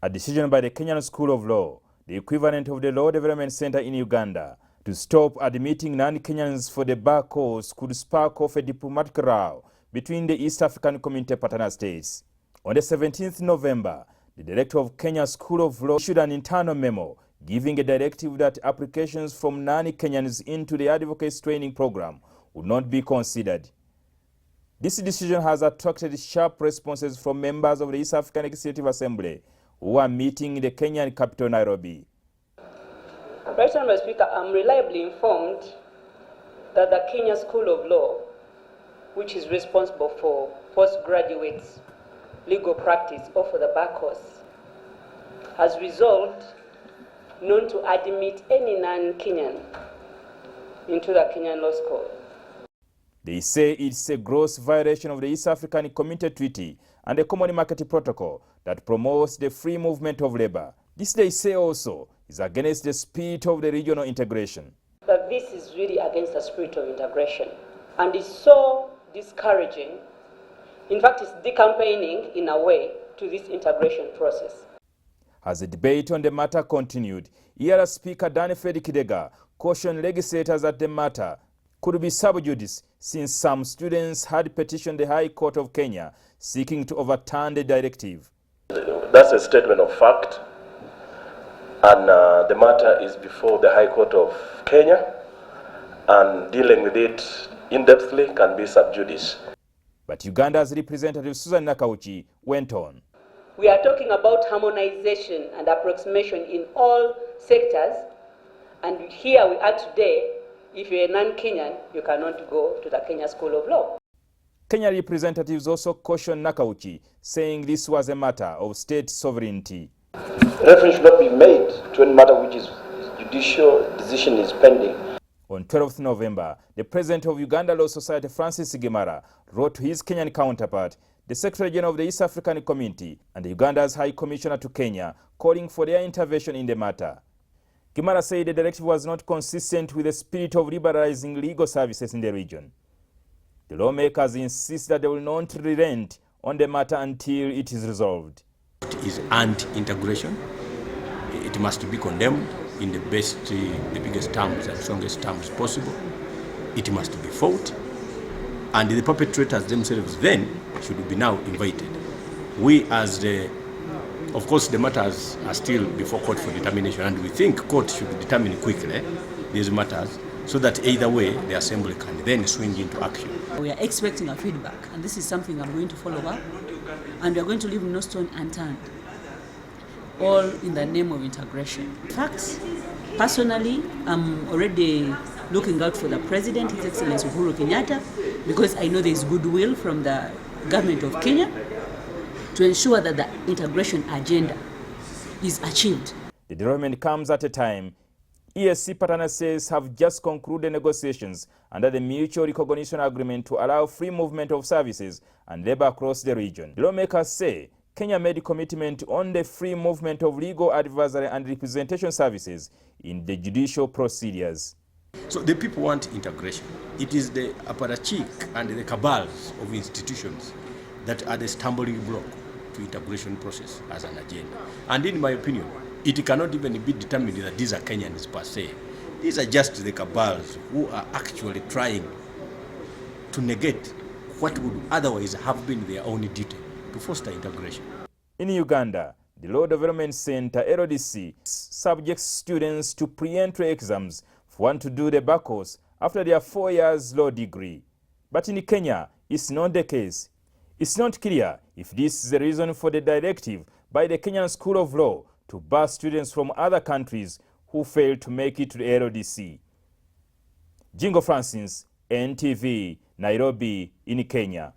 A decision by the Kenyan School of Law, the equivalent of the Law Development Center in Uganda, to stop admitting non-Kenyans for the bar course could spark off a diplomatic row between the East African Community partner states. On the 17th November, the director of Kenya School of Law issued an internal memo giving a directive that applications from non-Kenyans into the advocacy training program would not be considered. This decision has attracted sharp responses from members of the East African Legislative Assembly who are meeting in the Kenyan capital, Nairobi. Right, Mr. Speaker, I'm reliably informed that the Kenya School of Law, which is responsible for postgraduate legal practice or for the bar course, has resolved not to admit any non-Kenyan into the Kenyan Law School. They say it's a gross violation of the East African Community Treaty and the Common Market Protocol that promotes the free movement of labor. This, they say, also is against the spirit of the regional integration. But this is really against the spirit of integration, and it's so discouraging. In fact, it's decampaigning in a way to this integration process. As the debate on the matter continued, EALA Speaker Danifred Kidega cautioned legislators that the matter could be sub judice since some students had petitioned the High Court of Kenya seeking to overturn the directive. That's a statement of fact, and the matter is before the High Court of Kenya, and dealing with it in-depthly can be sub judice. But Uganda's representative Susan Nakauchi went on. We are talking about harmonization and approximation in all sectors, and here we are today. If you're a non-Kenyan, you cannot go to the Kenya School of Law. Kenya representatives also cautioned Nakauchi, saying this was a matter of state sovereignty. Reference should not be made to any matter which is judicial decision is pending. On 12th November, the president of Uganda Law Society, Francis Gimara, wrote to his Kenyan counterpart, the Secretary General of the East African Community, and Uganda's High Commissioner to Kenya, calling for their intervention in the matter. Gimara said the directive was not consistent with the spirit of liberalizing legal services in the region. The lawmakers insist that they will not relent on the matter until it is resolved. It is anti-integration. It must be condemned in the biggest terms and strongest terms possible. It must be fought, and the perpetrators themselves then should be now invited. We as of course the matters are still before court for determination, and we think court should determine quickly these matters so that either way the assembly can then swing into action. We are expecting a feedback, and this is something I'm going to follow up, and we are going to leave no stone unturned, all in the name of integration. In fact, personally, I'm already looking out for the President, His Excellency Uhuru Kenyatta, because I know there is goodwill from the government of Kenya to ensure that the integration agenda is achieved. The development comes at a time EAC partner states have just concluded negotiations under the Mutual Recognition Agreement to allow free movement of services and labor across the region. The lawmakers say Kenya made a commitment on the free movement of legal advisory and representation services in the judicial procedures. So the people want integration. It is the apparatchik and the cabals of institutions that are the stumbling block to integration process as an agenda. And in my opinion, it cannot even be determined that these are Kenyans per se. These are just the cabals who are actually trying to negate what would otherwise have been their own duty to foster integration. In Uganda, the Law Development Center, LDC, subjects students to pre-entry exams for one to do the bar course after their 4 years law degree. But in Kenya, it's not the case. It's not clear if this is the reason for the directive by the Kenyan School of Law to bar students from other countries who failed to make it to the LDC. Jjingo, NTV, Nairobi in Kenya.